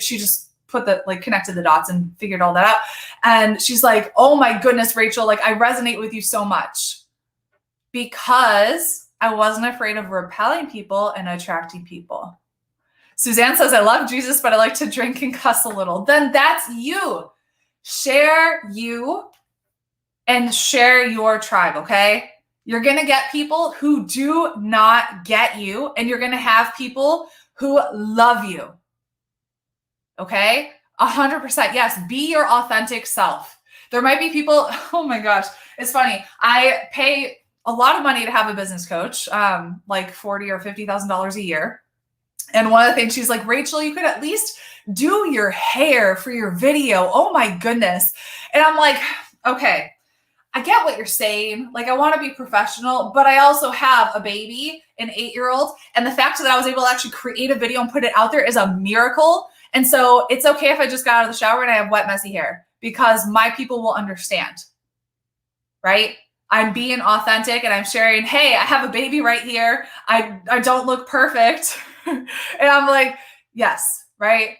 she just put connected the dots and figured all that out. And she's like, oh my goodness, Rachel, like I resonate with you so much because I wasn't afraid of repelling people and attracting people. Suzanne says, I love Jesus, but I like to drink and cuss a little. Then that's you. Share you and share your tribe, okay? You're going to get people who do not get you, and you're going to have people who love you, okay? 100%, yes, be your authentic self. There might be people, oh my gosh, it's funny. I pay a lot of money to have a business coach, like $40,000 or $50,000 a year. And one of the things she's like, Rachel, you could at least do your hair for your video. Oh my goodness. And I'm like, okay, I get what you're saying. Like, I want to be professional, but I also have a baby, an 8-year-old. And the fact that I was able to actually create a video and put it out there is a miracle. And so it's okay if I just got out of the shower and I have wet, messy hair, because my people will understand, right? I'm being authentic and I'm sharing, hey, I have a baby right here. I don't look perfect. And I'm like, yes, right?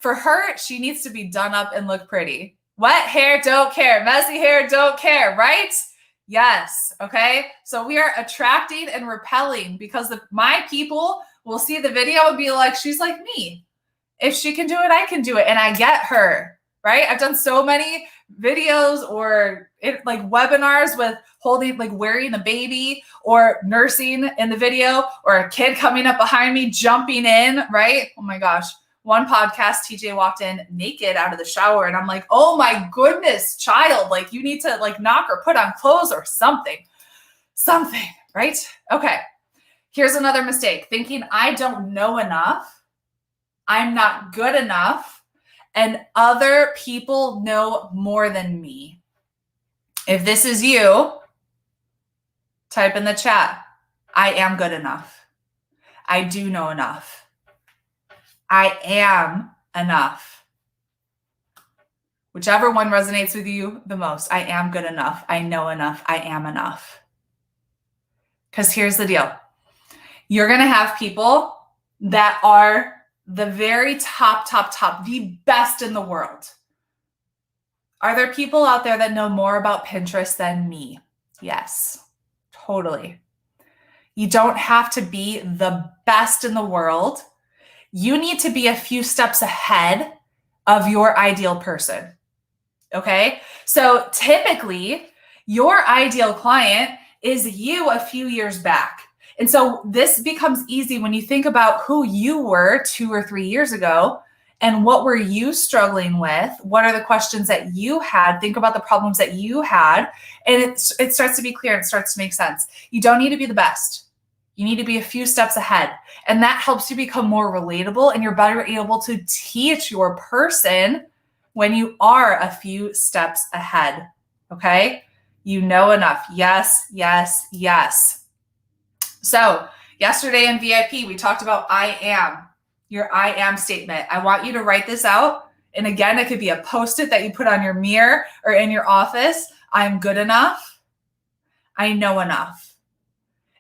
For her, she needs to be done up and look pretty. Wet hair, don't care. Messy hair, don't care, right? Yes, okay? So we are attracting and repelling because my people will see the video and be like, she's like me. If she can do it, I can do it. And I get her, right? I've done so many videos or webinars with wearing a baby or nursing in the video, or a kid coming up behind me, jumping in, right? Oh my gosh. One podcast, TJ walked in naked out of the shower and I'm like, oh my goodness, child, like you need to knock or put on clothes or something, right? Okay. Here's another mistake, thinking I don't know enough, I'm not good enough, and other people know more than me. If this is you, type in the chat, I am good enough. I do know enough. I am enough. Whichever one resonates with you the most. I am good enough. I know enough. I am enough. Because here's the deal. You're going to have people that are the very top, the best in the world. Are there people out there that know more about Pinterest than me? Yes, totally. You don't have to be the best in the world. You need to be a few steps ahead of your ideal person. Okay? So typically, your ideal client is you a few years back. And so this becomes easy when you think about who you were 2 or 3 years ago and what were you struggling with? What are the questions that you had? Think about the problems that you had. And it starts to be clear and it starts to make sense. You don't need to be the best. You need to be a few steps ahead. And that helps you become more relatable and you're better able to teach your person when you are a few steps ahead. Okay? You know enough. Yes, yes, yes. So yesterday in VIP, we talked about I am, your I am statement. I want you to write this out. And again, it could be a Post-it that you put on your mirror or in your office. I'm good enough. I know enough.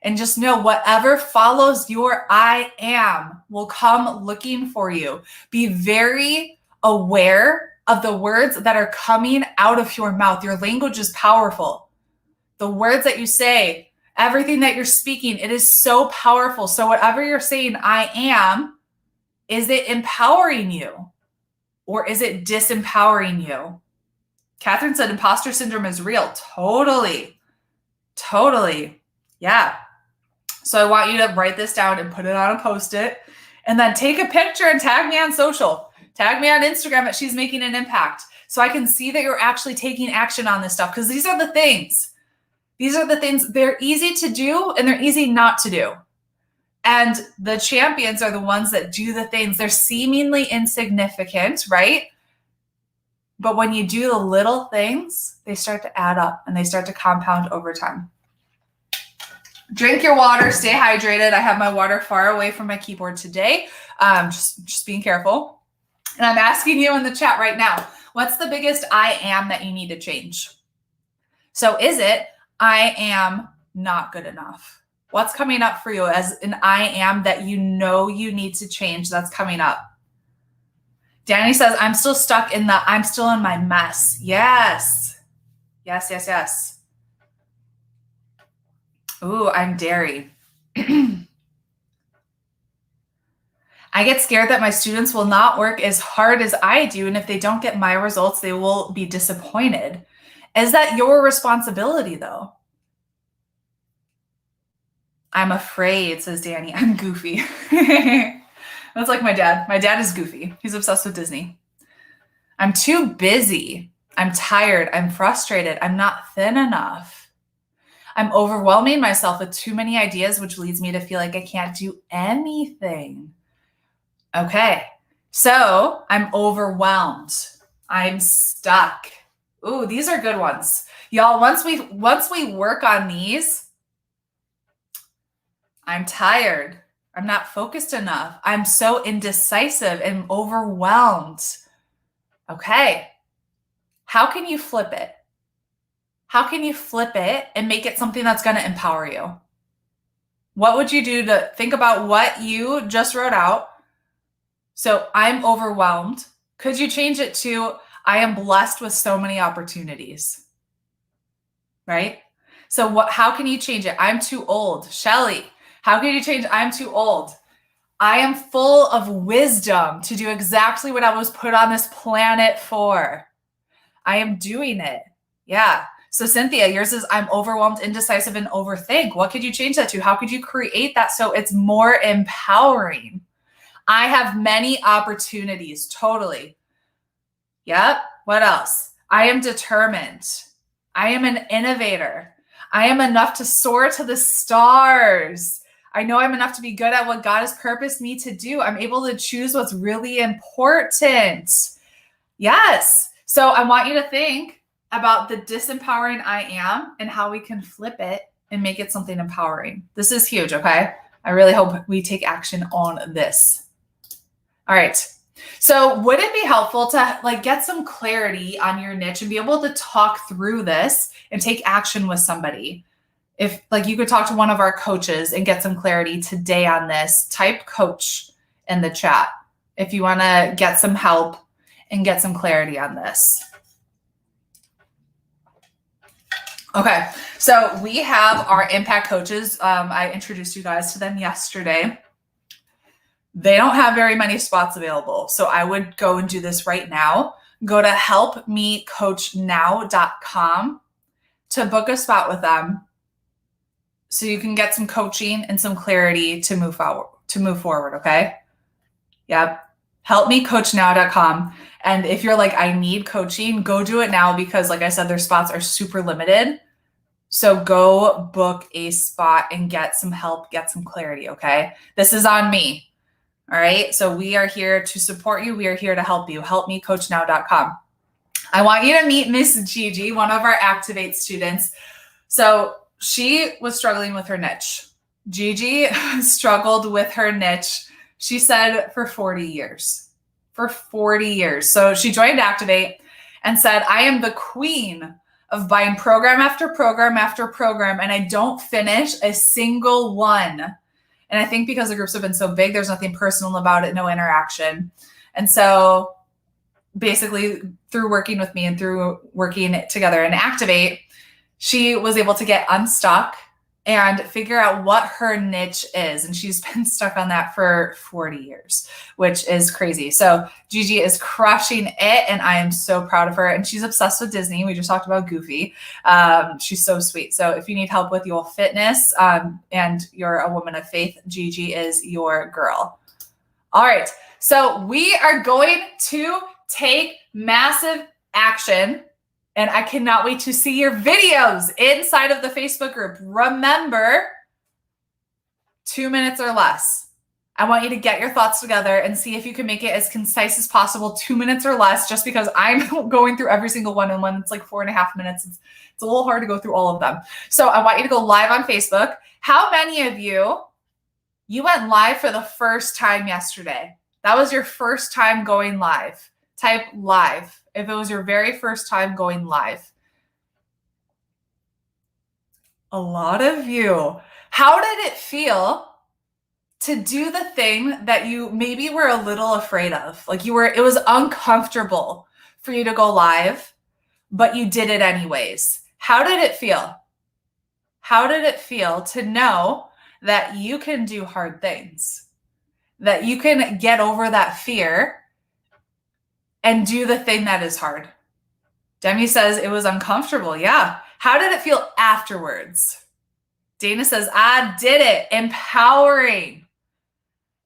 And just know whatever follows your I am will come looking for you. Be very aware of the words that are coming out of your mouth. Your language is powerful. The words that you say, everything that you're speaking, it is so powerful. So whatever you're saying, I am, is it empowering you or is it disempowering you? Catherine said imposter syndrome is real. Totally. Yeah. So I want you to write this down and put it on a Post-it and then take a picture and tag me on social. Tag me on Instagram at She's Making an Impact so I can see that you're actually taking action on this stuff because these are the things. They're easy to do and they're easy not to do. And the champions are the ones that do the things. They're seemingly insignificant, right? But when you do the little things, they start to add up and they start to compound over time. Drink your water, stay hydrated. I have my water far away from my keyboard today. Just being careful. And I'm asking you in the chat right now, What's the biggest I am that you need to change? So is it, I am not good enough? What's coming up for you as an I am that you know you need to change that's coming up? Danny says, I'm still stuck in I'm still in my mess. Yes. Yes, yes, yes. Ooh, I'm dairy. I get scared that my students will not work as hard as I do, and if they don't get my results, they will be disappointed. Is that your responsibility, though? I'm afraid, says Danny. I'm goofy. That's like my dad. My dad is goofy. He's obsessed with Disney. I'm too busy. I'm tired. I'm frustrated. I'm not thin enough. I'm overwhelming myself with too many ideas, which leads me to feel like I can't do anything. Okay, so I'm overwhelmed. I'm stuck. Ooh, these are good ones. Y'all, once we work on these, I'm tired. I'm not focused enough. I'm so indecisive and overwhelmed. Okay, how can you flip it? How can you flip it and make it something that's going to empower you? What would you do to think about what you just wrote out? So I'm overwhelmed. Could you change it to, I am blessed with so many opportunities, right? So how can you change it? I'm too old. Shelly, how can you change, I'm too old? I am full of wisdom to do exactly what I was put on this planet for. I am doing it. Yeah. So Cynthia, yours is I'm overwhelmed, indecisive, and overthink. What could you change that to? How could you create that so it's more empowering? I have many opportunities. Totally. Yep. What else? I am determined. I am an innovator. I am enough to soar to the stars. I know I'm enough to be good at what God has purposed me to do. I'm able to choose what's really important. Yes. So I want you to think about the disempowering I am and how we can flip it and make it something empowering. This is huge, okay? I really hope we take action on this. All right. So would it be helpful to get some clarity on your niche and be able to talk through this and take action with somebody? If you could talk to one of our coaches and get some clarity today on this, type coach in the chat if you want to get some help and get some clarity on this. Okay, so we have our impact coaches. I introduced you guys to them yesterday. They don't have very many spots available, so I would go and do this right now. Go to helpmecoachnow.com to book a spot with them so you can get some coaching and some clarity to move forward, okay? Yep. helpmecoachnow.com. And if you're like, I need coaching, go do it now because like I said, their spots are super limited. So go book a spot and get some help, get some clarity, okay? This is on me, all right? So we are here to support you. We are here to help you. helpmecoachnow.com. I want you to meet Miss Gigi, one of our Activate students. So she was struggling with her niche. Gigi struggled with her niche, she said, for 40 years. For 40 years. So she joined Activate and said, I am the queen of buying program after program after program, and I don't finish a single one. And I think because the groups have been so big, there's nothing personal about it, no interaction. And so basically through working with me and through working together in Activate, she was able to get unstuck and figure out what her niche is. And she's been stuck on that for 40 years, which is crazy. So Gigi is crushing it, and I am so proud of her. And she's obsessed with Disney. We just talked about Goofy. She's so sweet. So if you need help with your fitness and you're a woman of faith, Gigi is your girl. All right. So we are going to take massive action. And I cannot wait to see your videos inside of the Facebook group. Remember, 2 minutes or less. I want you to get your thoughts together and see if you can make it as concise as possible, 2 minutes or less, just because I'm going through every single one. And when it's like 4.5 minutes, it's a little hard to go through all of them. So I want you to go live on Facebook. How many of you went live for the first time yesterday? That was your first time going live. Type live if it was your very first time going live. A lot of you. How did it feel to do the thing that you maybe were a little afraid of? Like it was uncomfortable for you to go live, but you did it anyways. How did it feel? How did it feel to know that you can do hard things? That you can get over that fear and do the thing that is hard? Demi says it was uncomfortable. Yeah. How did it feel afterwards? Dana says, I did it. Empowering.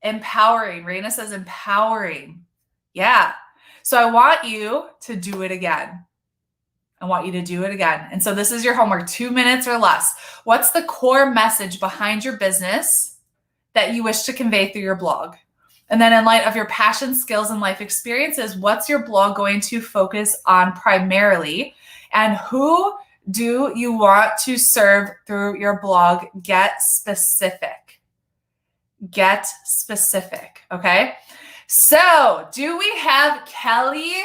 Empowering. Raina says empowering. Yeah. So I want you to do it again. I want you to do it again. And so this is your homework, 2 minutes or less. What's the core message behind your business that you wish to convey through your blog? And then in light of your passion, skills, and life experiences, what's your blog going to focus on primarily? And who do you want to serve through your blog? Get specific. Get specific, okay? So do we have Kelly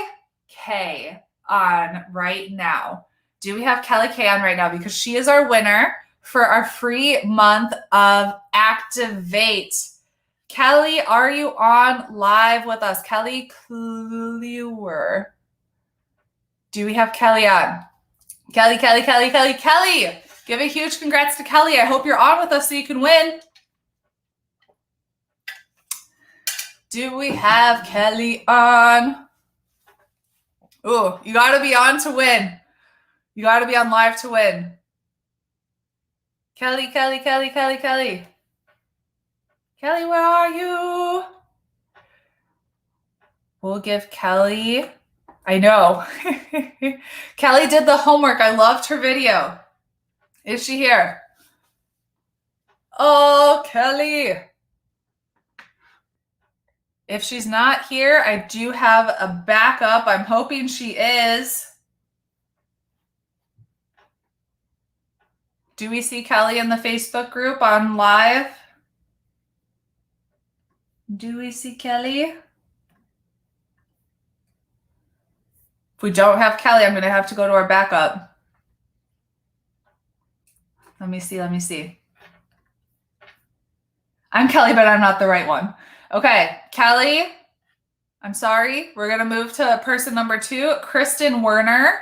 K on right now? Do we have Kelly K on right now? Because she is our winner for our free month of Activate. Kelly, are you on live with us? Kelly Youre. Do we have Kelly on? Kelly. Give a huge congrats to Kelly. I hope you're on with us so you can win. Do we have Kelly on? Oh, you got to be on to win. You got to be on live to win. Kelly. Kelly, where are you? We'll give Kelly. I know. Kelly did the homework. I loved her video. Is she here? Oh, Kelly. If she's not here, I do have a backup. I'm hoping she is. Do we see Kelly in the Facebook group on live? Do we see Kelly? If we don't have Kelly, I'm going to have to go to our backup. Let me see. I'm Kelly, but I'm not the right one. Okay, Kelly, I'm sorry. We're going to move to person number 2, Kristen Werner.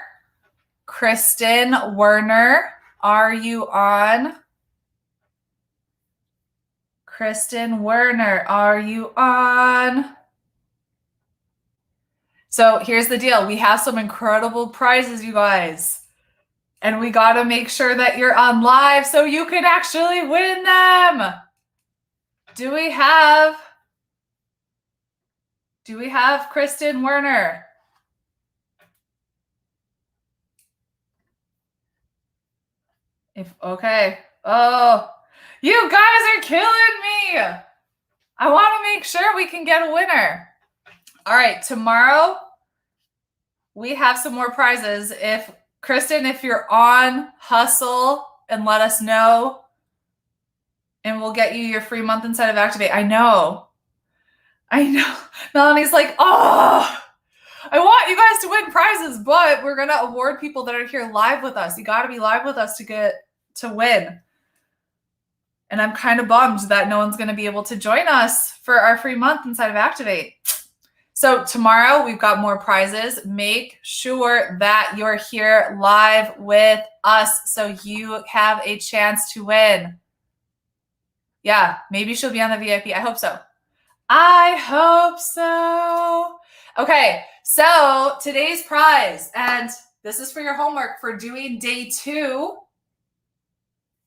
Kristen Werner, are you on? Kristen Werner, are you on? So here's the deal. We have some incredible prizes, you guys. And we got to make sure that you're on live so you can actually win them. Do we have Kristen Werner? Okay. Oh, you guys are killing me. I want to make sure we can get a winner. All right, tomorrow we have some more prizes. Kristen, if you're on, hustle and let us know, and we'll get you your free month inside of Activate. I know. Melanie's like, oh, I want you guys to win prizes, but we're going to award people that are here live with us. You got to be live with us to win. And I'm kind of bummed that no one's going to be able to join us for our free month inside of Activate. So tomorrow we've got more prizes. Make sure that you're here live with us so you have a chance to win. Yeah, maybe she'll be on the VIP. I hope so. Okay, so today's prize, and this is for your homework for doing day 2.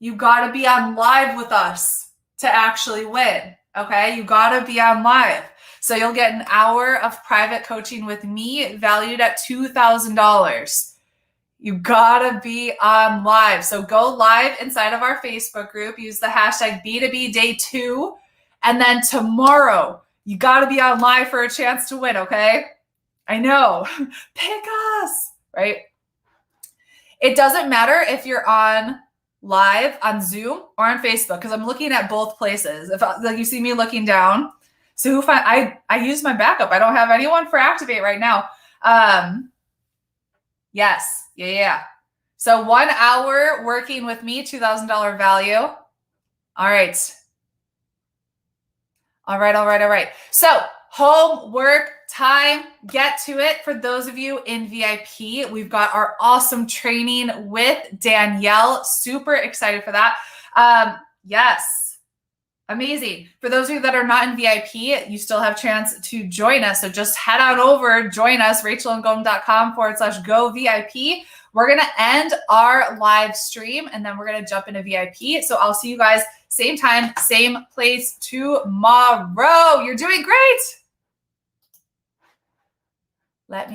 You got to be on live with us to actually win, okay? You got to be on live. So you'll get an hour of private coaching with me valued at $2,000. You got to be on live. So go live inside of our Facebook group. Use the hashtag B2B Day 2. And then tomorrow, you got to be on live for a chance to win, okay? I know. Pick us, right? It doesn't matter if you're on live on Zoom or on Facebook, because I'm looking at both places. If you see me looking down, So I used my backup. I don't have anyone for Activate right now. Yes. Yeah. So 1 hour working with me, $2,000 value. All right. All right. So homework time, get to it. For those of you in VIP, we've got our awesome training with Danielle. Super excited for that. Yes. Amazing. For those of you that are not in VIP, you still have a chance to join us. So just head on over, join us, rachelandgom.com/go VIP. We're going to end our live stream and then we're going to jump into VIP. So I'll see you guys same time, same place tomorrow. You're doing great. Let me